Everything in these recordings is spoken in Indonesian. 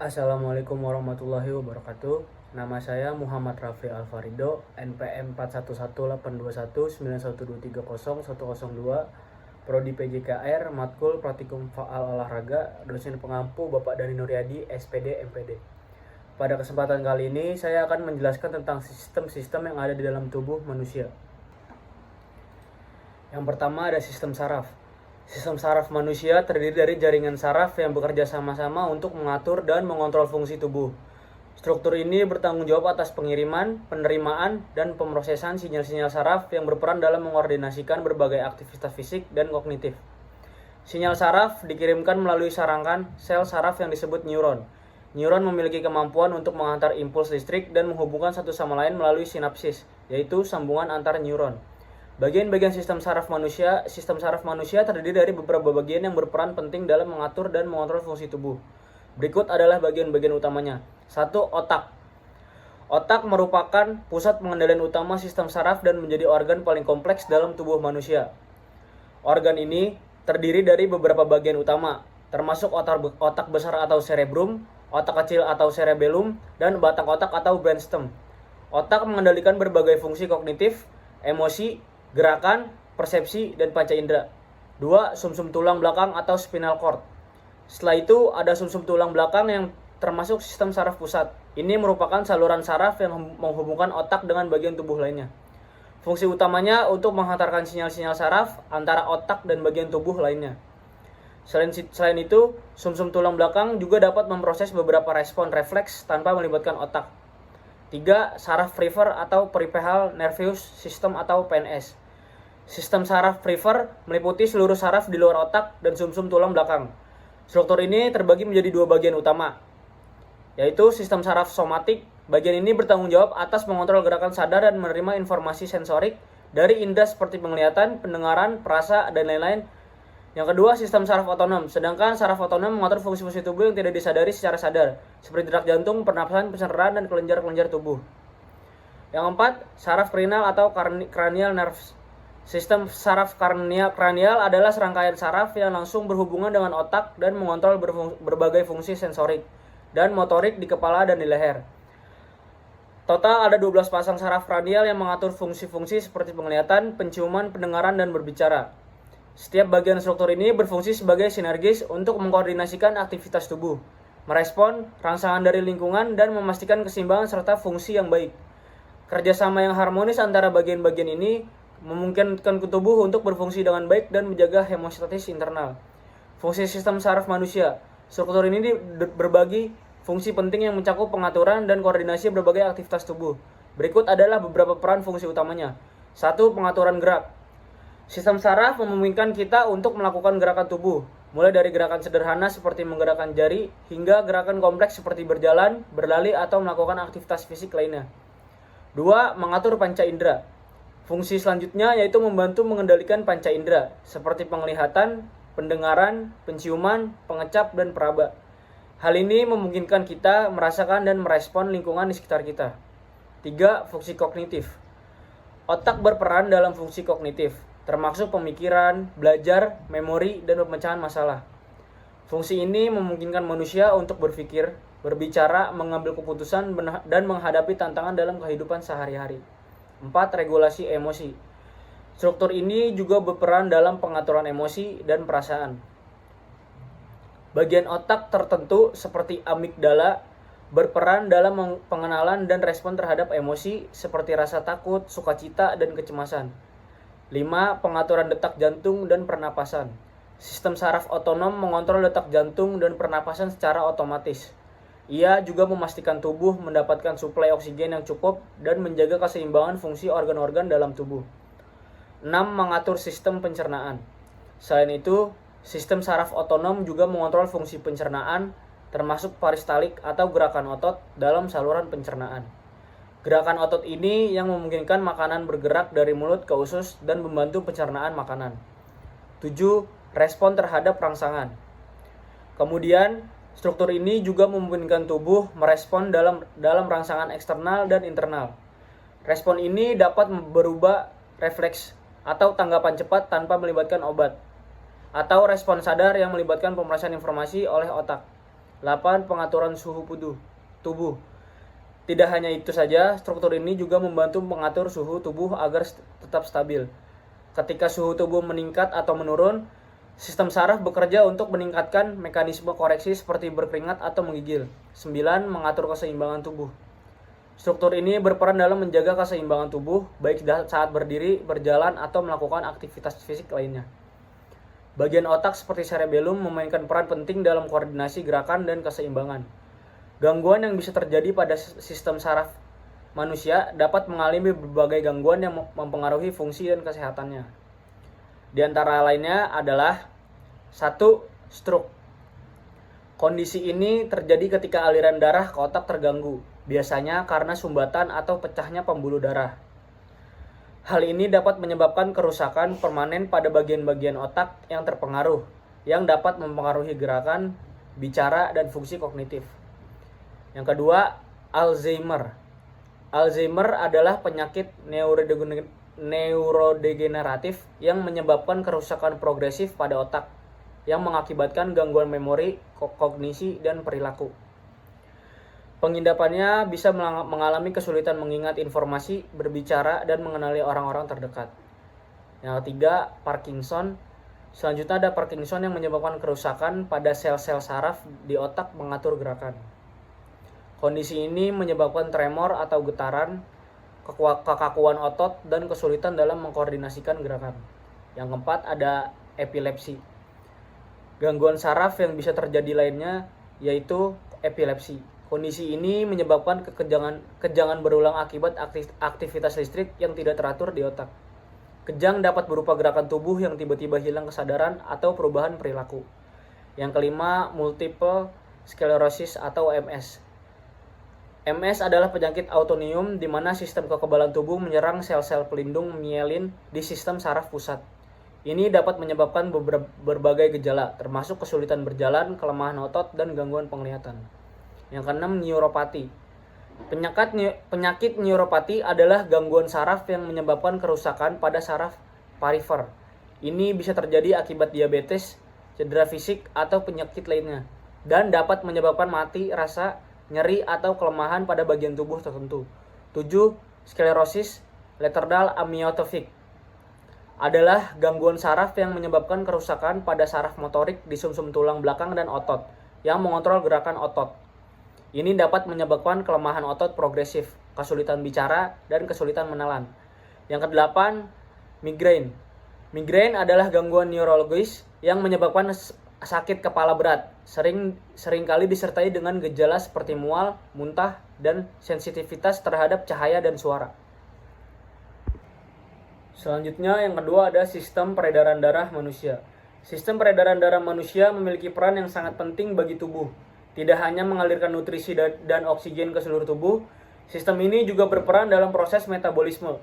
Assalamualaikum warahmatullahi wabarakatuh. Nama saya Muhammad Rafli Alfarido, NPM 41188191230102, Prodi PJKR, Matkul Praktikum Faal Olahraga, dosen pengampu Bapak Dani Nuryadi, SPD, MPD. Pada kesempatan kali ini, saya akan menjelaskan tentang sistem-sistem yang ada di dalam tubuh manusia. Yang pertama ada sistem saraf. Sistem saraf manusia terdiri dari jaringan saraf yang bekerja sama-sama untuk mengatur dan mengontrol fungsi tubuh. Struktur ini bertanggung jawab atas pengiriman, penerimaan, dan pemrosesan sinyal-sinyal saraf yang berperan dalam mengkoordinasikan berbagai aktivitas fisik dan kognitif. Sinyal saraf dikirimkan melalui sarangkan sel saraf yang disebut neuron. Neuron memiliki kemampuan untuk menghantar impuls listrik dan menghubungkan satu sama lain melalui sinapsis, yaitu sambungan antar neuron. Bagian-bagian sistem saraf manusia terdiri dari beberapa bagian yang berperan penting dalam mengatur dan mengontrol fungsi tubuh. Berikut adalah bagian-bagian utamanya. 1. Otak. Otak merupakan pusat pengendalian utama sistem saraf dan menjadi organ paling kompleks dalam tubuh manusia. Organ ini terdiri dari beberapa bagian utama, termasuk otak besar atau cerebrum, otak kecil atau cerebellum, dan batang otak atau brainstem. Otak mengendalikan berbagai fungsi kognitif, emosi, gerakan, persepsi, dan panca indera. 2. Sumsum tulang belakang atau spinal cord. Setelah itu ada sumsum tulang belakang yang termasuk sistem saraf pusat. Ini merupakan saluran saraf yang menghubungkan otak dengan bagian tubuh lainnya. Fungsi utamanya untuk menghantarkan sinyal-sinyal saraf antara otak dan bagian tubuh lainnya. Selain itu, sumsum tulang belakang juga dapat memproses beberapa respon refleks tanpa melibatkan otak. 3. Saraf prefer atau peripheral nervous system atau PNS. Sistem saraf prefer meliputi seluruh saraf di luar otak dan sumsum tulang belakang. Struktur ini terbagi menjadi dua bagian utama, yaitu sistem saraf somatik. Bagian ini bertanggung jawab atas mengontrol gerakan sadar dan menerima informasi sensorik dari indera seperti penglihatan, pendengaran, perasa, dan lain-lain. Yang kedua, sistem saraf otonom. Sedangkan saraf otonom mengatur fungsi-fungsi tubuh yang tidak disadari secara sadar, seperti detak jantung, pernapasan, pencernaan, dan kelenjar-kelenjar tubuh. Yang keempat, saraf krinal atau cranial nerves. Sistem saraf kranial adalah serangkaian saraf yang langsung berhubungan dengan otak dan mengontrol berbagai fungsi sensorik dan motorik di kepala dan di leher. Total ada 12 pasang saraf kranial yang mengatur fungsi-fungsi seperti penglihatan, penciuman, pendengaran, dan berbicara. Setiap bagian struktur ini berfungsi sebagai sinergis untuk mengkoordinasikan aktivitas tubuh, merespon rangsangan dari lingkungan, dan memastikan keseimbangan serta fungsi yang baik. Kerjasama yang harmonis antara bagian-bagian ini memungkinkan tubuh untuk berfungsi dengan baik dan menjaga hemostasis internal. Fungsi sistem saraf manusia. Struktur ini berbagi fungsi penting yang mencakup pengaturan dan koordinasi berbagai aktivitas tubuh. Berikut adalah beberapa peran fungsi utamanya. 1. Pengaturan gerak. Sistem saraf memungkinkan kita untuk melakukan gerakan tubuh, mulai dari gerakan sederhana seperti menggerakkan jari, hingga gerakan kompleks seperti berjalan, berlari, atau melakukan aktivitas fisik lainnya. 2. Mengatur panca indera. Fungsi selanjutnya yaitu membantu mengendalikan panca indera, seperti penglihatan, pendengaran, penciuman, pengecap, dan peraba. Hal ini memungkinkan kita merasakan dan merespon lingkungan di sekitar kita. 3. Fungsi kognitif. Otak berperan dalam fungsi kognitif, termasuk pemikiran, belajar, memori, dan pemecahan masalah. Fungsi ini memungkinkan manusia untuk berpikir, berbicara, mengambil keputusan, dan menghadapi tantangan dalam kehidupan sehari-hari. 4. Regulasi emosi. Struktur ini juga berperan dalam pengaturan emosi dan perasaan. Bagian otak tertentu seperti amigdala berperan dalam pengenalan dan respon terhadap emosi seperti rasa takut, sukacita, dan kecemasan. 5. Pengaturan detak jantung dan pernapasan. Sistem saraf otonom mengontrol detak jantung dan pernapasan secara otomatis. Ia juga memastikan tubuh mendapatkan suplai oksigen yang cukup dan menjaga keseimbangan fungsi organ-organ dalam tubuh. 6. Mengatur sistem pencernaan. Selain itu, sistem saraf otonom juga mengontrol fungsi pencernaan, termasuk peristalik atau gerakan otot dalam saluran pencernaan. Gerakan otot ini yang memungkinkan makanan bergerak dari mulut ke usus dan membantu pencernaan makanan. 7. Respon terhadap rangsangan. Kemudian, struktur ini juga memungkinkan tubuh merespon dalam rangsangan eksternal dan internal. Respon ini dapat berubah refleks atau tanggapan cepat tanpa melibatkan obat, atau respon sadar yang melibatkan pemrosesan informasi oleh otak. 8. Pengaturan suhu tubuh. Tidak hanya itu saja, struktur ini juga membantu mengatur suhu tubuh agar tetap stabil. Ketika suhu tubuh meningkat atau menurun, sistem saraf bekerja untuk meningkatkan mekanisme koreksi seperti berkeringat atau menggigil. 9. Mengatur keseimbangan tubuh. Struktur ini berperan dalam menjaga keseimbangan tubuh, baik saat berdiri, berjalan, atau melakukan aktivitas fisik lainnya. Bagian otak seperti cerebellum memainkan peran penting dalam koordinasi gerakan dan keseimbangan. Gangguan yang bisa terjadi pada sistem saraf manusia dapat mengalami berbagai gangguan yang mempengaruhi fungsi dan kesehatannya. Di antara lainnya adalah 1. Stroke. Kondisi ini terjadi ketika aliran darah ke otak terganggu, biasanya karena sumbatan atau pecahnya pembuluh darah. Hal ini dapat menyebabkan kerusakan permanen pada bagian-bagian otak yang terpengaruh, yang dapat mempengaruhi gerakan, bicara, dan fungsi kognitif. Yang kedua, Alzheimer. Alzheimer adalah penyakit neurodegeneratif yang menyebabkan kerusakan progresif pada otak, yang mengakibatkan gangguan memori, kognisi, dan perilaku. Pengindapannya bisa mengalami kesulitan mengingat informasi, berbicara, dan mengenali orang-orang terdekat. Yang ketiga, Parkinson. Selanjutnya ada Parkinson yang menyebabkan kerusakan pada sel-sel saraf di otak mengatur gerakan. Kondisi ini menyebabkan tremor atau getaran, kekakuan otot, dan kesulitan dalam mengkoordinasikan gerakan. Yang keempat ada epilepsi. Gangguan saraf yang bisa terjadi lainnya yaitu epilepsi. Kondisi ini menyebabkan kejangan berulang akibat aktivitas listrik yang tidak teratur di otak. Kejang dapat berupa gerakan tubuh yang tiba-tiba hilang kesadaran atau perubahan perilaku. Yang kelima, multiple sclerosis atau MS. MS adalah penyakit autoimun di mana sistem kekebalan tubuh menyerang sel-sel pelindung mielin di sistem saraf pusat. Ini dapat menyebabkan berbagai gejala, termasuk kesulitan berjalan, kelemahan otot, dan gangguan penglihatan. Yang keenam, neuropati. Penyakit neuropati adalah gangguan saraf yang menyebabkan kerusakan pada saraf perifer. Ini bisa terjadi akibat diabetes, cedera fisik, atau penyakit lainnya, dan dapat menyebabkan mati, rasa, nyeri, atau kelemahan pada bagian tubuh tertentu. 7. Sklerosis lateral amyotrophic adalah gangguan saraf yang menyebabkan kerusakan pada saraf motorik di sumsum tulang belakang dan otot yang mengontrol gerakan otot. Ini dapat menyebabkan kelemahan otot progresif, kesulitan bicara, dan kesulitan menelan. Yang kedelapan, migrain. Migrain adalah gangguan neurologis yang menyebabkan sakit kepala berat, seringkali disertai dengan gejala seperti mual, muntah, dan sensitivitas terhadap cahaya dan suara. Selanjutnya yang kedua ada sistem peredaran darah manusia. Sistem peredaran darah manusia memiliki peran yang sangat penting bagi tubuh. Tidak hanya mengalirkan nutrisi dan oksigen ke seluruh tubuh, sistem ini juga berperan dalam proses metabolisme.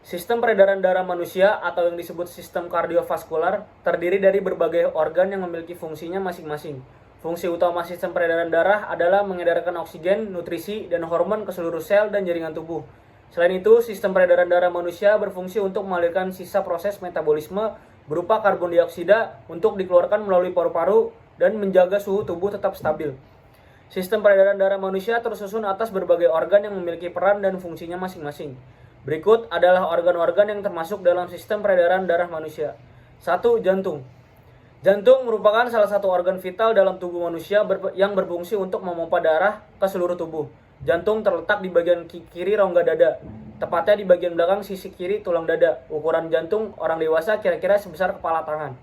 Sistem peredaran darah manusia atau yang disebut sistem kardiovaskular terdiri dari berbagai organ yang memiliki fungsinya masing-masing. Fungsi utama sistem peredaran darah adalah mengedarkan oksigen, nutrisi, dan hormon ke seluruh sel dan jaringan tubuh. Selain itu, sistem peredaran darah manusia berfungsi untuk mengalirkan sisa proses metabolisme berupa karbon dioksida untuk dikeluarkan melalui paru-paru dan menjaga suhu tubuh tetap stabil. Sistem peredaran darah manusia tersusun atas berbagai organ yang memiliki peran dan fungsinya masing-masing. Berikut adalah organ-organ yang termasuk dalam sistem peredaran darah manusia. 1. Jantung. Jantung merupakan salah satu organ vital dalam tubuh manusia yang berfungsi untuk memompa darah ke seluruh tubuh. Jantung terletak di bagian kiri rongga dada, tepatnya di bagian belakang sisi kiri tulang dada. Ukuran jantung orang dewasa kira-kira sebesar kepala tangan.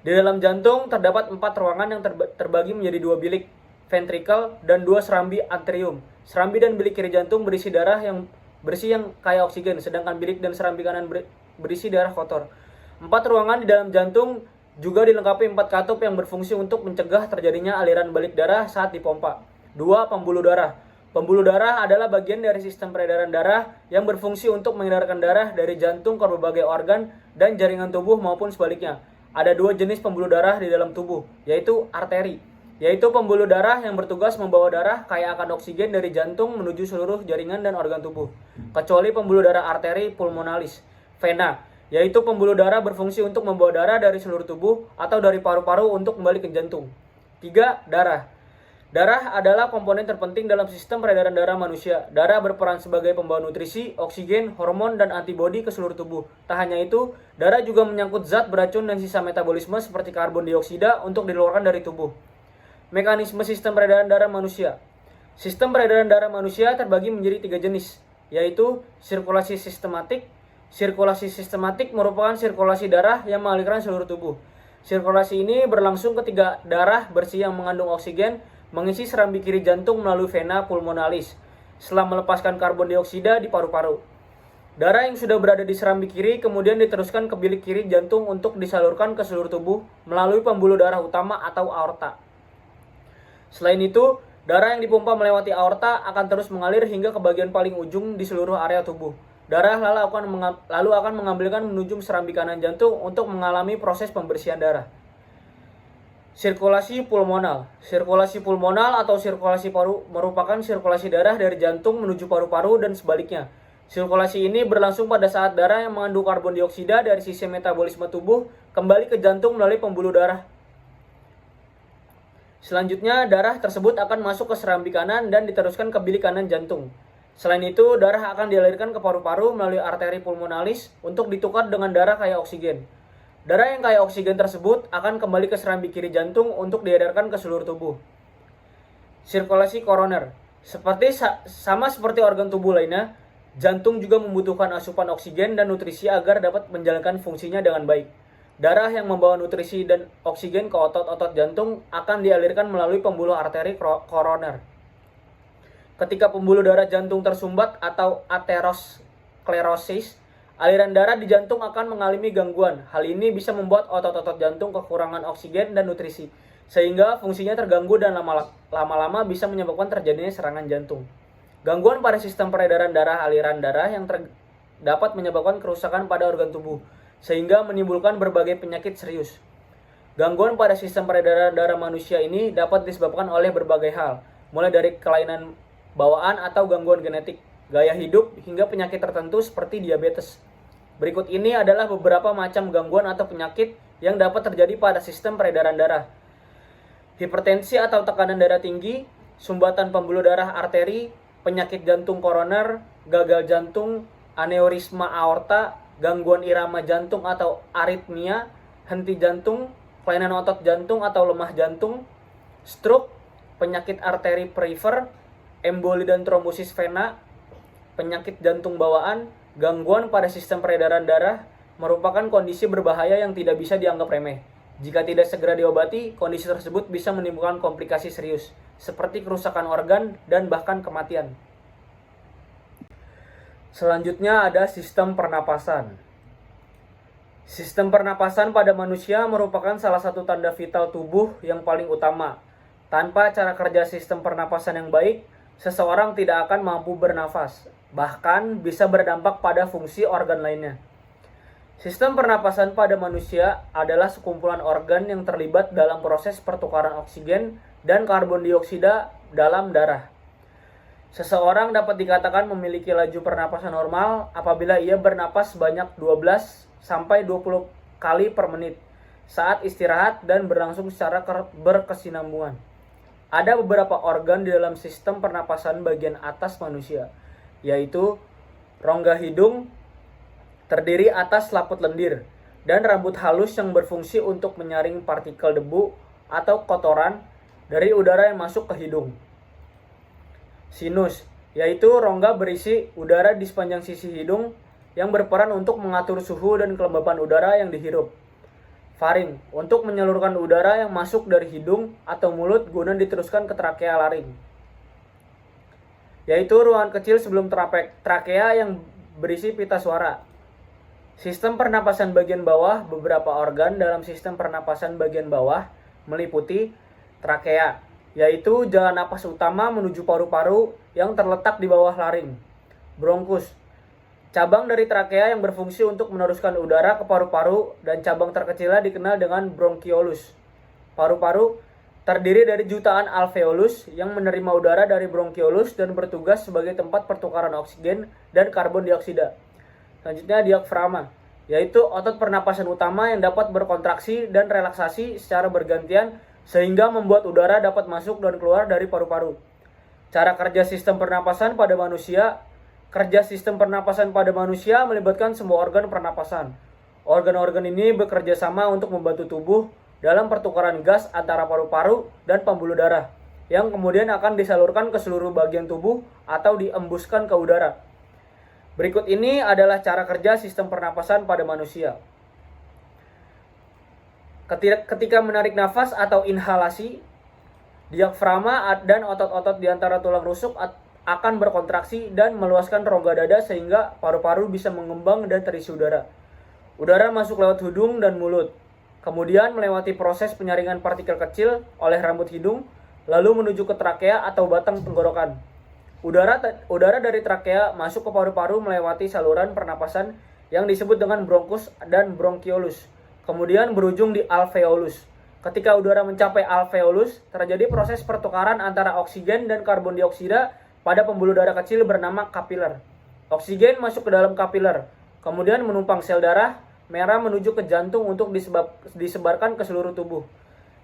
Di dalam jantung terdapat 4 ruangan yang terbagi menjadi 2 bilik, ventricle, dan 2 serambi atrium. Serambi dan bilik kiri jantung berisi darah yang bersih yang kaya oksigen, sedangkan bilik dan serambi kanan berisi darah kotor. 4 ruangan di dalam jantung juga dilengkapi 4 katup yang berfungsi untuk mencegah terjadinya aliran balik darah saat dipompa. 2. Pembuluh darah. Pembuluh darah adalah bagian dari sistem peredaran darah yang berfungsi untuk mengedarkan darah dari jantung ke berbagai organ dan jaringan tubuh maupun sebaliknya. Ada 2 jenis pembuluh darah di dalam tubuh, yaitu arteri, yaitu pembuluh darah yang bertugas membawa darah kaya akan oksigen dari jantung menuju seluruh jaringan dan organ tubuh, kecuali pembuluh darah arteri pulmonalis. Vena, yaitu pembuluh darah berfungsi untuk membawa darah dari seluruh tubuh atau dari paru-paru untuk kembali ke jantung. 3. Darah. Darah adalah komponen terpenting dalam sistem peredaran darah manusia. Darah berperan sebagai pembawa nutrisi, oksigen, hormon, dan antibodi ke seluruh tubuh. Tak hanya itu, darah juga menyangkut zat beracun dan sisa metabolisme seperti karbon dioksida untuk dikeluarkan dari tubuh. Mekanisme sistem peredaran darah manusia. Sistem peredaran darah manusia terbagi menjadi 3 jenis, yaitu sirkulasi sistematik. Sirkulasi sistematik merupakan sirkulasi darah yang mengalirkan seluruh tubuh. Sirkulasi ini berlangsung ketika darah bersih yang mengandung oksigen mengisi serambi kiri jantung melalui vena pulmonalis setelah melepaskan karbon dioksida di paru-paru. Darah yang sudah berada di serambi kiri kemudian diteruskan ke bilik kiri jantung untuk disalurkan ke seluruh tubuh melalui pembuluh darah utama atau aorta. Selain itu, darah yang dipompa melewati aorta akan terus mengalir hingga ke bagian paling ujung di seluruh area tubuh. Darah lalu akan mengambilkan menuju serambi kanan jantung untuk mengalami proses pembersihan darah. Sirkulasi pulmonal. Sirkulasi pulmonal atau sirkulasi paru merupakan sirkulasi darah dari jantung menuju paru-paru dan sebaliknya. Sirkulasi ini berlangsung pada saat darah yang mengandung karbon dioksida dari sisi metabolisme tubuh kembali ke jantung melalui pembuluh darah. Selanjutnya, darah tersebut akan masuk ke serambi kanan dan diteruskan ke bilik kanan jantung. Selain itu, darah akan dialirkan ke paru-paru melalui arteri pulmonalis untuk ditukar dengan darah kaya oksigen. Darah yang kaya oksigen tersebut akan kembali ke serambi kiri jantung untuk diedarkan ke seluruh tubuh. Sirkulasi koroner. Sama seperti organ tubuh lainnya, jantung juga membutuhkan asupan oksigen dan nutrisi agar dapat menjalankan fungsinya dengan baik. Darah yang membawa nutrisi dan oksigen ke otot-otot jantung akan dialirkan melalui pembuluh arteri koroner. Ketika pembuluh darah jantung tersumbat atau aterosklerosis, aliran darah di jantung akan mengalami gangguan. Hal ini bisa membuat otot-otot jantung kekurangan oksigen dan nutrisi, sehingga fungsinya terganggu dan lama-lama bisa menyebabkan terjadinya serangan jantung. Gangguan pada sistem peredaran darah aliran darah yang dapat menyebabkan kerusakan pada organ tubuh, sehingga menimbulkan berbagai penyakit serius. Gangguan pada sistem peredaran darah manusia ini dapat disebabkan oleh berbagai hal, mulai dari kelainan bawaan atau gangguan genetik, gaya hidup, hingga penyakit tertentu seperti diabetes. Berikut ini adalah beberapa macam gangguan atau penyakit yang dapat terjadi pada sistem peredaran darah. Hipertensi atau tekanan darah tinggi, sumbatan pembuluh darah arteri, penyakit jantung koroner, gagal jantung, aneurisma aorta, gangguan irama jantung atau aritmia, henti jantung, kelainan otot jantung atau lemah jantung, stroke, penyakit arteri perifer, emboli dan trombosis vena, penyakit jantung bawaan, gangguan pada sistem peredaran darah merupakan kondisi berbahaya yang tidak bisa dianggap remeh. Jika tidak segera diobati, kondisi tersebut bisa menimbulkan komplikasi serius, seperti kerusakan organ dan bahkan kematian. Selanjutnya ada sistem pernapasan. Sistem pernapasan pada manusia merupakan salah satu tanda vital tubuh yang paling utama. Tanpa cara kerja sistem pernapasan yang baik, seseorang tidak akan mampu bernafas, bahkan bisa berdampak pada fungsi organ lainnya. Sistem pernapasan pada manusia adalah sekumpulan organ yang terlibat dalam proses pertukaran oksigen dan karbon dioksida dalam darah. Seseorang dapat dikatakan memiliki laju pernapasan normal apabila ia bernapas sebanyak 12-20 kali per menit saat istirahat dan berlangsung secara berkesinambungan. Ada beberapa organ di dalam sistem pernapasan bagian atas manusia, yaitu rongga hidung, terdiri atas laput lendir, dan rambut halus yang berfungsi untuk menyaring partikel debu atau kotoran dari udara yang masuk ke hidung. Sinus, yaitu rongga berisi udara di sepanjang sisi hidung yang berperan untuk mengatur suhu dan kelembapan udara yang dihirup. Faring, untuk menyalurkan udara yang masuk dari hidung atau mulut guna diteruskan ke trakea laring, yaitu ruangan kecil sebelum trakea yang berisi pita suara. Sistem pernapasan bagian bawah. Beberapa organ dalam sistem pernapasan bagian bawah meliputi trakea, yaitu jalan napas utama menuju paru-paru yang terletak di bawah laring. Bronkus, cabang dari trakea yang berfungsi untuk meneruskan udara ke paru-paru, dan cabang terkecilnya dikenal dengan bronkiolus. Paru-paru terdiri dari jutaan alveolus yang menerima udara dari bronkiolus dan bertugas sebagai tempat pertukaran oksigen dan karbon dioksida. Selanjutnya diafragma, yaitu otot pernapasan utama yang dapat berkontraksi dan relaksasi secara bergantian sehingga membuat udara dapat masuk dan keluar dari paru-paru. Cara kerja sistem pernapasan pada manusia. Kerja sistem pernapasan pada manusia melibatkan semua organ pernapasan. Organ-organ ini bekerja sama untuk membantu tubuh dalam pertukaran gas antara paru-paru dan pembuluh darah, yang kemudian akan disalurkan ke seluruh bagian tubuh atau diembuskan ke udara. Berikut ini adalah cara kerja sistem pernapasan pada manusia. Ketika menarik nafas atau inhalasi, diafragma dan otot-otot di antara tulang rusuk akan berkontraksi dan meluaskan rongga dada sehingga paru-paru bisa mengembang dan terisi udara. Udara masuk lewat hidung dan mulut, kemudian melewati proses penyaringan partikel kecil oleh rambut hidung, lalu menuju ke trakea atau batang tenggorokan. Udara dari trakea masuk ke paru-paru melewati saluran pernapasan yang disebut dengan bronkus dan bronkiolus, kemudian berujung di alveolus. Ketika udara mencapai alveolus, terjadi proses pertukaran antara oksigen dan karbon dioksida pada pembuluh darah kecil bernama kapiler. Oksigen masuk ke dalam kapiler, kemudian menumpang sel darah merah menuju ke jantung untuk disebarkan ke seluruh tubuh.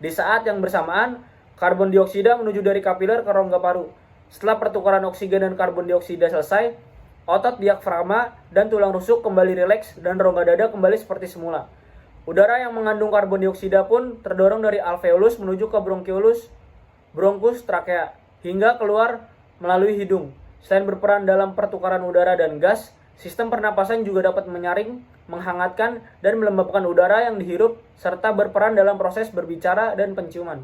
Di saat yang bersamaan, karbon dioksida menuju dari kapiler ke rongga paru. Setelah pertukaran oksigen dan karbon dioksida selesai, otot diafragma dan tulang rusuk kembali rileks dan rongga dada kembali seperti semula. Udara yang mengandung karbon dioksida pun terdorong dari alveolus menuju ke bronkus, trakea, hingga keluar melalui hidung. Selain berperan dalam pertukaran udara dan gas, sistem pernapasan juga dapat menyaring, menghangatkan, dan melembabkan udara yang dihirup, serta berperan dalam proses berbicara dan penciuman.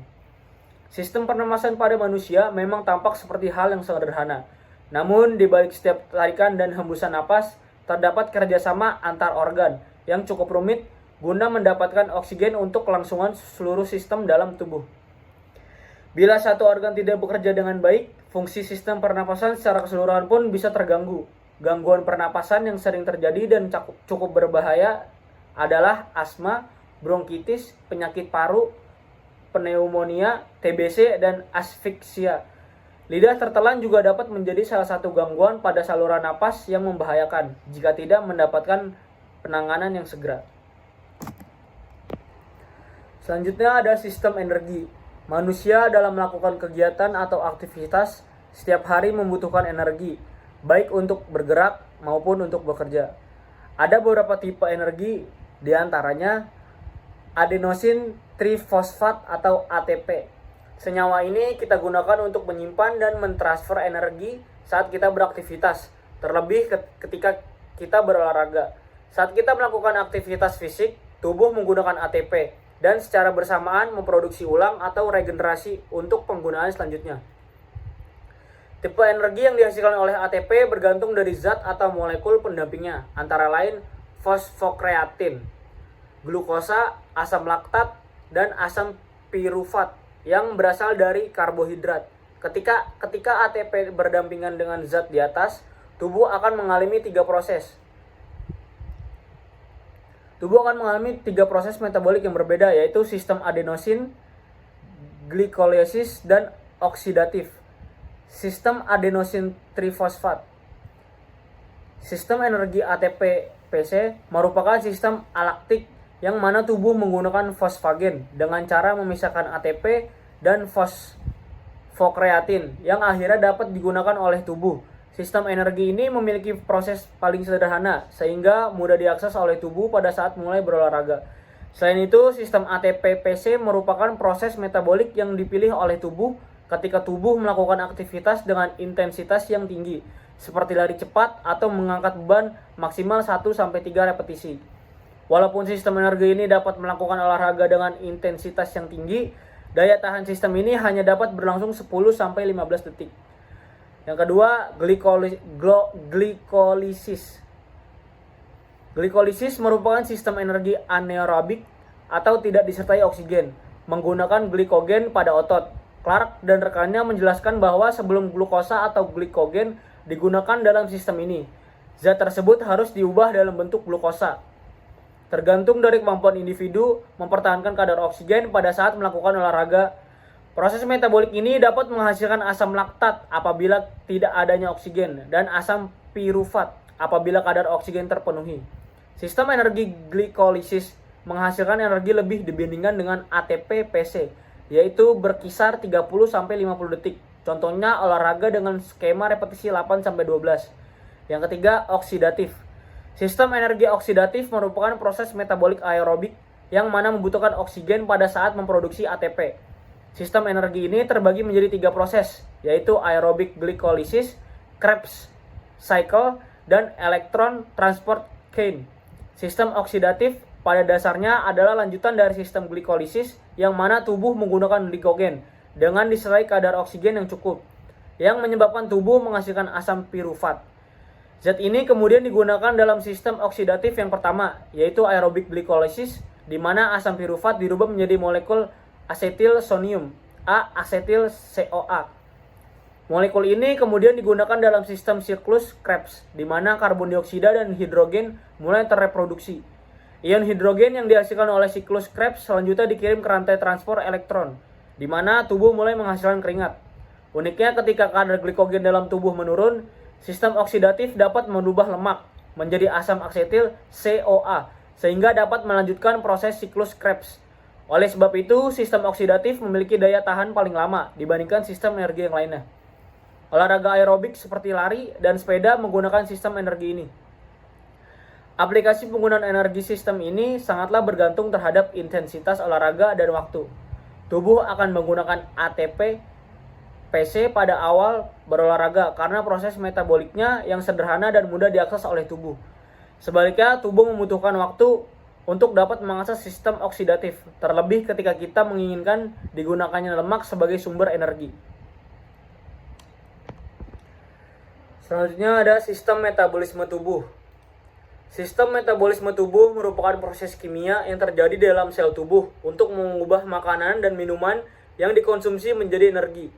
Sistem pernapasan pada manusia memang tampak seperti hal yang sederhana. Namun, di balik setiap tarikan dan hembusan napas, terdapat kerjasama antar organ yang cukup rumit guna mendapatkan oksigen untuk kelangsungan seluruh sistem dalam tubuh. Bila satu organ tidak bekerja dengan baik, fungsi sistem pernapasan secara keseluruhan pun bisa terganggu. Gangguan pernapasan yang sering terjadi dan cukup berbahaya adalah asma, bronkitis, penyakit paru, pneumonia, TBC, dan asfiksia. Lidah tertelan juga dapat menjadi salah satu gangguan pada saluran napas yang membahayakan jika tidak mendapatkan penanganan yang segera. Selanjutnya ada sistem energi. Manusia dalam melakukan kegiatan atau aktivitas setiap hari membutuhkan energi, baik untuk bergerak maupun untuk bekerja. Ada beberapa tipe energi, diantaranya adenosin trifosfat atau ATP. Senyawa ini kita gunakan untuk menyimpan dan mentransfer energi saat kita beraktivitas, terlebih ketika kita berolahraga. Saat kita melakukan aktivitas fisik, tubuh menggunakan ATP dan secara bersamaan memproduksi ulang atau regenerasi untuk penggunaan selanjutnya. Tipe energi yang dihasilkan oleh ATP bergantung dari zat atau molekul pendampingnya, antara lain fosfokreatin, glukosa, asam laktat, dan asam pirufat yang berasal dari karbohidrat. Ketika ATP berdampingan dengan zat di atas, tubuh akan mengalami tiga proses. Tubuh akan mengalami tiga proses metabolik yang berbeda, yaitu sistem adenosin, glikolisis, dan oksidatif. Sistem adenosin trifosfat. Sistem energi ATP-PC merupakan sistem alaktik yang mana tubuh menggunakan fosfagen dengan cara memisahkan ATP dan fosfokreatin yang akhirnya dapat digunakan oleh tubuh. Sistem energi ini memiliki proses paling sederhana sehingga mudah diakses oleh tubuh pada saat mulai berolahraga. Selain itu, sistem ATP-PC merupakan proses metabolik yang dipilih oleh tubuh ketika tubuh melakukan aktivitas dengan intensitas yang tinggi, seperti lari cepat atau mengangkat beban maksimal 1-3 repetisi. Walaupun sistem energi ini dapat melakukan olahraga dengan intensitas yang tinggi, daya tahan sistem ini hanya dapat berlangsung 10-15 detik. Yang kedua, glikolisis. Glikolisis merupakan sistem energi anaerobik atau tidak disertai oksigen, menggunakan glikogen pada otot. Clark dan rekannya menjelaskan bahwa sebelum glukosa atau glikogen digunakan dalam sistem ini, zat tersebut harus diubah dalam bentuk glukosa. Tergantung dari kemampuan individu mempertahankan kadar oksigen pada saat melakukan olahraga. Proses metabolik ini dapat menghasilkan asam laktat apabila tidak adanya oksigen dan asam pirufat apabila kadar oksigen terpenuhi. Sistem energi glikolisis menghasilkan energi lebih dibandingkan dengan ATP-PC yaitu berkisar 30-50 detik. Contohnya olahraga dengan skema repetisi 8-12. Yang ketiga, oksidatif. Sistem energi oksidatif merupakan proses metabolik aerobik yang mana membutuhkan oksigen pada saat memproduksi ATP. Sistem energi ini terbagi menjadi 3 proses, yaitu aerobic glycolysis, Krebs cycle, dan electron transport chain. Sistem oksidatif pada dasarnya adalah lanjutan dari sistem glikolisis yang mana tubuh menggunakan glikogen dengan disertai kadar oksigen yang cukup, yang menyebabkan tubuh menghasilkan asam pirufat. Zat ini kemudian digunakan dalam sistem oksidatif yang pertama, yaitu aerobic glycolysis, di mana asam pirufat dirubah menjadi molekul asetil sonium, A-asetil CoA. Molekul ini kemudian digunakan dalam sistem siklus Krebs, di mana karbon dioksida dan hidrogen mulai terreproduksi. Ion hidrogen yang dihasilkan oleh siklus Krebs selanjutnya dikirim ke rantai transport elektron, di mana tubuh mulai menghasilkan keringat. Uniknya ketika kadar glikogen dalam tubuh menurun, sistem oksidatif dapat merubah lemak menjadi asam asetil CoA, sehingga dapat melanjutkan proses siklus Krebs. Oleh sebab itu, sistem oksidatif memiliki daya tahan paling lama dibandingkan sistem energi yang lainnya. Olahraga aerobik seperti lari dan sepeda menggunakan sistem energi ini. Aplikasi penggunaan energi sistem ini sangatlah bergantung terhadap intensitas olahraga dan waktu. Tubuh akan menggunakan ATP PC pada awal berolahraga karena proses metaboliknya yang sederhana dan mudah diakses oleh tubuh. Sebaliknya, tubuh membutuhkan waktu untuk dapat mengakses sistem oksidatif, terlebih ketika kita menginginkan digunakannya lemak sebagai sumber energi. Selanjutnya ada sistem metabolisme tubuh. Sistem metabolisme tubuh merupakan proses kimia yang terjadi dalam sel tubuh untuk mengubah makanan dan minuman yang dikonsumsi menjadi energi.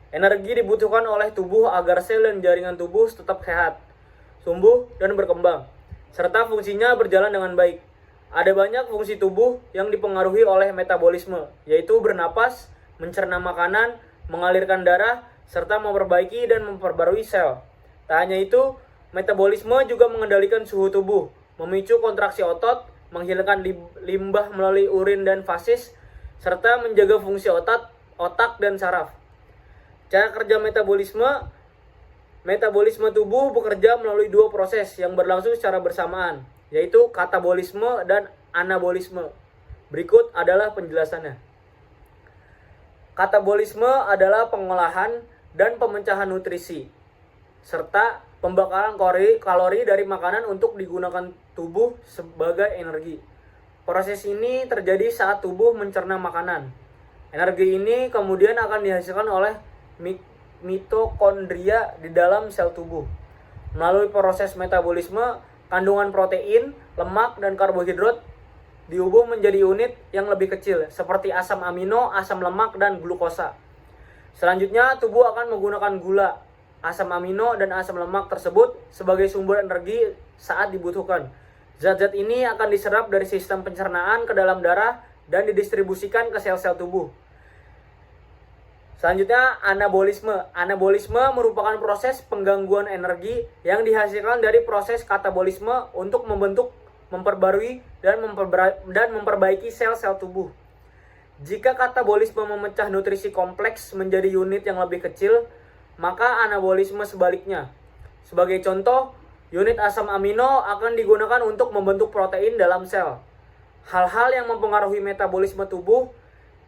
Energi dibutuhkan oleh tubuh agar sel dan jaringan tubuh tetap sehat, tumbuh, dan berkembang, serta fungsinya berjalan dengan baik. Ada banyak fungsi tubuh yang dipengaruhi oleh metabolisme, yaitu bernapas, mencerna makanan, mengalirkan darah, serta memperbaiki dan memperbarui sel. Tak hanya itu, metabolisme juga mengendalikan suhu tubuh, memicu kontraksi otot, menghilangkan limbah melalui urin dan fases, serta menjaga fungsi otak dan saraf. Cara kerja metabolisme tubuh bekerja melalui 2 proses yang berlangsung secara bersamaan, yaitu katabolisme dan anabolisme. Berikut adalah penjelasannya. Katabolisme adalah pengolahan dan pemecahan nutrisi, serta pembakaran kalori dari makanan untuk digunakan tubuh sebagai energi. Proses ini terjadi saat tubuh mencerna makanan. Energi ini kemudian akan dihasilkan oleh mitokondria di dalam sel tubuh. Melalui proses metabolisme, kandungan protein, lemak, dan karbohidrat diubah menjadi unit yang lebih kecil, seperti asam amino, asam lemak, dan glukosa. Selanjutnya, tubuh akan menggunakan gula, asam amino, dan asam lemak tersebut sebagai sumber energi saat dibutuhkan. Zat-zat ini akan diserap dari sistem pencernaan ke dalam darah dan didistribusikan ke sel-sel tubuh. Selanjutnya, anabolisme. Anabolisme merupakan proses penggangguan energi yang dihasilkan dari proses katabolisme untuk membentuk, memperbarui, dan memperbaiki sel-sel tubuh. Jika katabolisme memecah nutrisi kompleks menjadi unit yang lebih kecil, maka anabolisme sebaliknya. Sebagai contoh, unit asam amino akan digunakan untuk membentuk protein dalam sel. Hal-hal yang mempengaruhi metabolisme tubuh,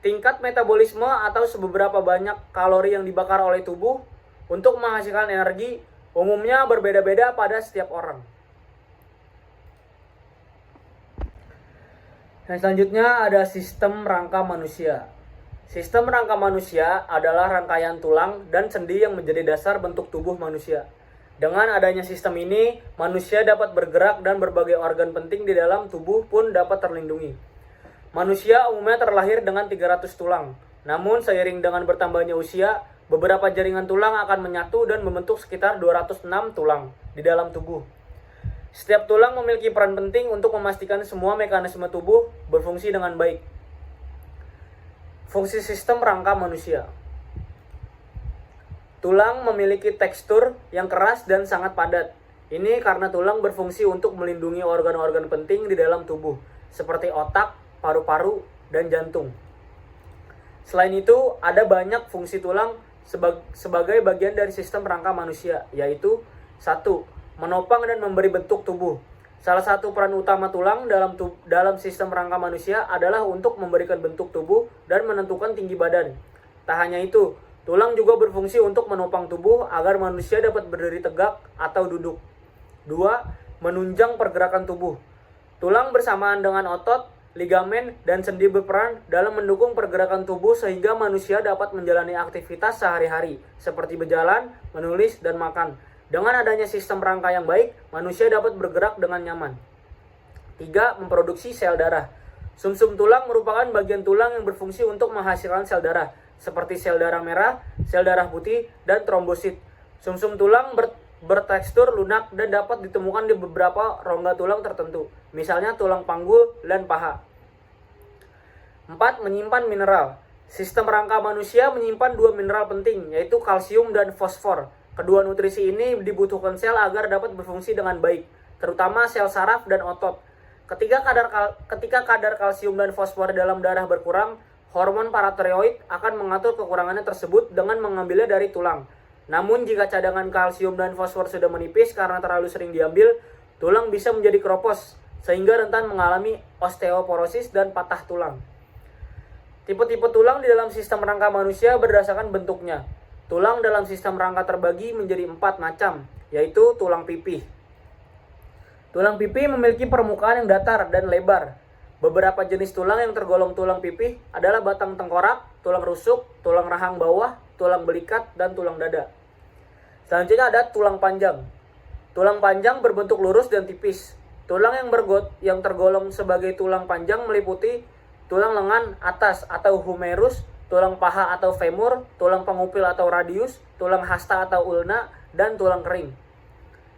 tingkat metabolisme atau seberapa banyak kalori yang dibakar oleh tubuh untuk menghasilkan energi umumnya berbeda-beda pada setiap orang. Dan selanjutnya ada sistem rangka manusia. Sistem rangka manusia adalah rangkaian tulang dan sendi yang menjadi dasar bentuk tubuh manusia. Dengan adanya sistem ini, manusia dapat bergerak dan berbagai organ penting di dalam tubuh pun dapat terlindungi. Manusia umumnya terlahir dengan 300 tulang. Namun seiring dengan bertambahnya usia, beberapa jaringan tulang akan menyatu dan membentuk sekitar 206 tulang di dalam tubuh. Setiap tulang memiliki peran penting untuk memastikan semua mekanisme tubuh berfungsi dengan baik. Fungsi sistem rangka manusia. Tulang memiliki tekstur yang keras dan sangat padat. Ini karena tulang berfungsi untuk melindungi organ-organ penting di dalam tubuh, seperti otak, paru-paru, dan jantung. Selain itu, ada banyak fungsi tulang sebagai bagian dari sistem rangka manusia, yaitu 1. Menopang dan memberi bentuk tubuh. Salah satu peran utama tulang dalam sistem rangka manusia adalah untuk memberikan bentuk tubuh dan menentukan tinggi badan. Tak hanya itu, tulang juga berfungsi untuk menopang tubuh agar manusia dapat berdiri tegak atau duduk. 2. Menunjang pergerakan tubuh. Tulang bersamaan dengan otot, ligamen, dan sendi berperan dalam mendukung pergerakan tubuh sehingga manusia dapat menjalani aktivitas sehari-hari seperti berjalan, menulis, dan makan. Dengan adanya sistem rangka yang baik, manusia dapat bergerak dengan nyaman. 3. Memproduksi sel darah. Sumsum tulang merupakan bagian tulang yang berfungsi untuk menghasilkan sel darah, seperti sel darah merah, sel darah putih, dan trombosit. Sumsum tulang bertekstur lunak dan dapat ditemukan di beberapa rongga tulang tertentu, misalnya tulang panggul dan paha. 4. Menyimpan mineral. Sistem rangka manusia menyimpan 2 mineral penting, yaitu kalsium dan fosfor. Kedua nutrisi ini dibutuhkan sel agar dapat berfungsi dengan baik, terutama sel saraf dan otot. Ketika kadar kalsium dan fosfor dalam darah berkurang, hormon paratiroid akan mengatur kekurangannya tersebut dengan mengambilnya dari tulang. Namun jika cadangan kalsium dan fosfor sudah menipis karena terlalu sering diambil, tulang bisa menjadi keropos, sehingga rentan mengalami osteoporosis dan patah tulang. Tipe-tipe tulang di dalam sistem rangka manusia berdasarkan bentuknya. Tulang dalam sistem rangka terbagi menjadi 4 macam, yaitu tulang pipih. Tulang pipih memiliki permukaan yang datar dan lebar. Beberapa jenis tulang yang tergolong tulang pipih adalah batang tengkorak, tulang rusuk, tulang rahang bawah, tulang belikat, dan tulang dada. Selanjutnya ada tulang panjang. Tulang panjang berbentuk lurus dan tipis. Tulang yang tergolong sebagai tulang panjang meliputi tulang lengan atas atau humerus, tulang paha atau femur, tulang pengupil atau radius, tulang hasta atau ulna, dan tulang kering.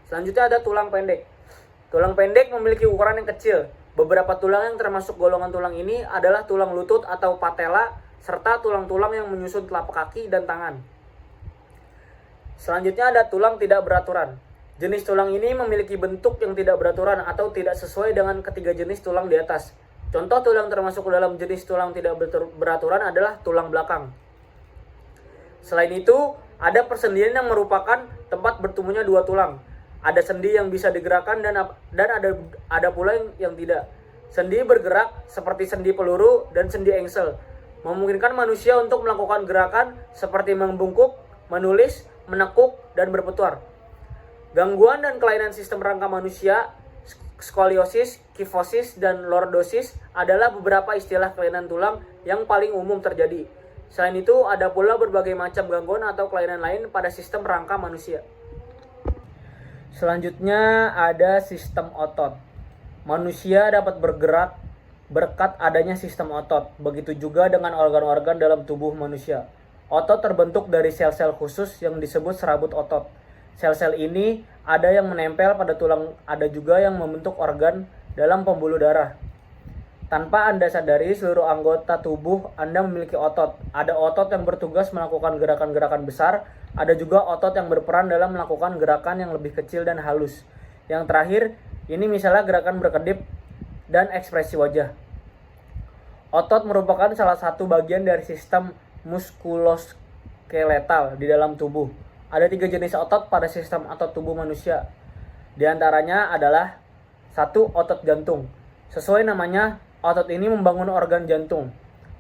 Selanjutnya ada tulang pendek. Tulang pendek memiliki ukuran yang kecil. Beberapa tulang yang termasuk golongan tulang ini adalah tulang lutut atau patella, serta tulang-tulang yang menyusun telapak kaki dan tangan. Selanjutnya ada tulang tidak beraturan. Jenis tulang ini memiliki bentuk yang tidak beraturan atau tidak sesuai dengan ketiga jenis tulang di atas. Contoh tulang termasuk dalam jenis tulang tidak beraturan adalah tulang belakang. Selain itu, ada persendian yang merupakan tempat bertemunya 2 tulang. Ada sendi yang bisa digerakkan dan ada pula yang tidak. Sendi bergerak seperti sendi peluru dan sendi engsel, memungkinkan manusia untuk melakukan gerakan seperti membungkuk, menulis, menekuk, dan berpetuar. Gangguan dan kelainan sistem rangka manusia, skoliosis, kifosis, dan lordosis adalah beberapa istilah kelainan tulang yang paling umum terjadi. Selain itu, ada pula berbagai macam gangguan atau kelainan lain pada sistem rangka manusia. Selanjutnya ada sistem otot. Manusia dapat bergerak berkat adanya sistem otot. Begitu juga dengan organ-organ dalam tubuh manusia. Otot terbentuk dari sel-sel khusus yang disebut serabut otot. Sel-sel ini ada yang menempel pada tulang, ada juga yang membentuk organ dalam pembuluh darah. Tanpa Anda sadari, seluruh anggota tubuh Anda memiliki otot. Ada otot yang bertugas melakukan gerakan-gerakan besar, ada juga otot yang berperan dalam melakukan gerakan yang lebih kecil dan halus. Yang terakhir, ini misalnya gerakan berkedip dan ekspresi wajah. Otot merupakan salah satu bagian dari sistem muskuloskeletal di dalam tubuh. Ada 3 jenis otot pada sistem otot tubuh manusia. Di antaranya adalah 1. Otot jantung. Sesuai namanya, otot ini membangun organ jantung.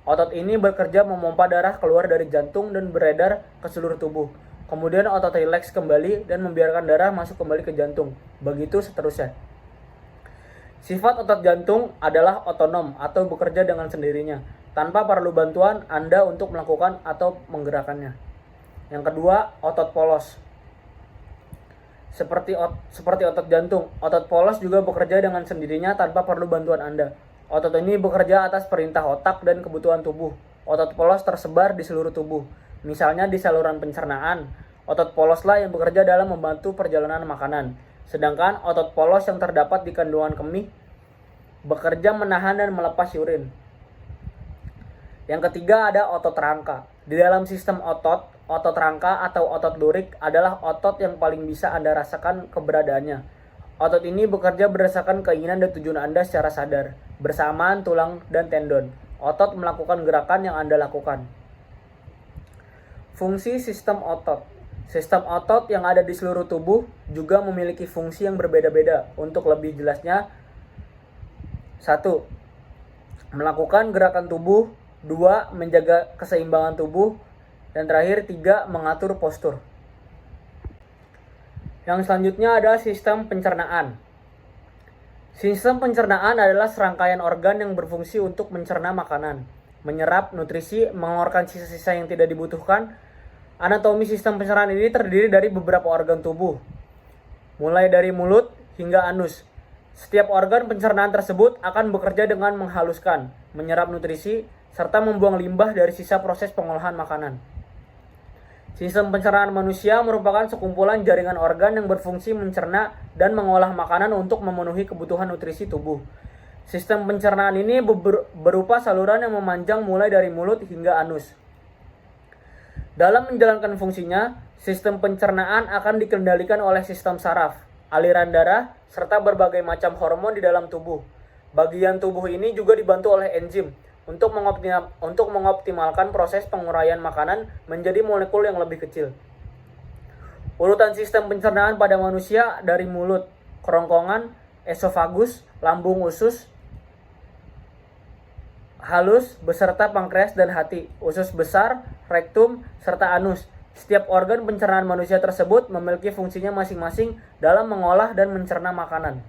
Otot ini bekerja memompa darah keluar dari jantung dan beredar ke seluruh tubuh. Kemudian otot rileks kembali dan membiarkan darah masuk kembali ke jantung. Begitu seterusnya. Sifat otot jantung adalah otonom atau bekerja dengan sendirinya, tanpa perlu bantuan Anda untuk melakukan atau menggerakkannya. Yang kedua, otot polos. Seperti otot jantung, otot polos juga bekerja dengan sendirinya tanpa perlu bantuan Anda. Otot ini bekerja atas perintah otak dan kebutuhan tubuh. Otot polos tersebar di seluruh tubuh, misalnya di saluran pencernaan. Otot poloslah yang bekerja dalam membantu perjalanan makanan. Sedangkan otot polos yang terdapat di kandungan kemih bekerja menahan dan melepas urin. Yang ketiga ada otot rangka. Di dalam sistem otot rangka atau otot lurik adalah otot yang paling bisa Anda rasakan keberadaannya. Otot ini bekerja berdasarkan keinginan dan tujuan Anda secara sadar, bersamaan tulang dan tendon. Otot melakukan gerakan yang Anda lakukan. Fungsi sistem otot. Sistem otot yang ada di seluruh tubuh juga memiliki fungsi yang berbeda-beda. Untuk lebih jelasnya, 1. Melakukan gerakan tubuh. 2. Menjaga keseimbangan tubuh. Dan terakhir, 3. Mengatur postur. Yang selanjutnya ada sistem pencernaan. Sistem pencernaan adalah serangkaian organ yang berfungsi untuk mencerna makanan, menyerap nutrisi, mengeluarkan sisa-sisa yang tidak dibutuhkan. Anatomi sistem pencernaan ini terdiri dari beberapa organ tubuh, mulai dari mulut hingga anus. Setiap organ pencernaan tersebut akan bekerja dengan menghaluskan, menyerap nutrisi, serta membuang limbah dari sisa proses pengolahan makanan. Sistem pencernaan manusia merupakan sekumpulan jaringan organ yang berfungsi mencerna dan mengolah makanan untuk memenuhi kebutuhan nutrisi tubuh. Sistem pencernaan ini berupa saluran yang memanjang mulai dari mulut hingga anus. Dalam menjalankan fungsinya, sistem pencernaan akan dikendalikan oleh sistem saraf, aliran darah, serta berbagai macam hormon di dalam tubuh. Bagian tubuh ini juga dibantu oleh enzim untuk mengoptimalkan proses penguraian makanan menjadi molekul yang lebih kecil. Urutan sistem pencernaan pada manusia dari mulut, kerongkongan, esofagus, lambung usus halus beserta pankreas dan hati, usus besar, rektum, serta anus. Setiap organ pencernaan manusia tersebut memiliki fungsinya masing-masing dalam mengolah dan mencerna makanan.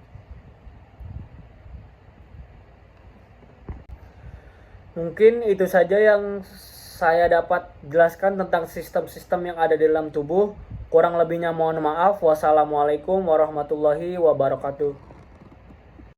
Mungkin itu saja yang saya dapat jelaskan tentang sistem-sistem yang ada di dalam tubuh. Kurang lebihnya mohon maaf. Wassalamualaikum warahmatullahi wabarakatuh.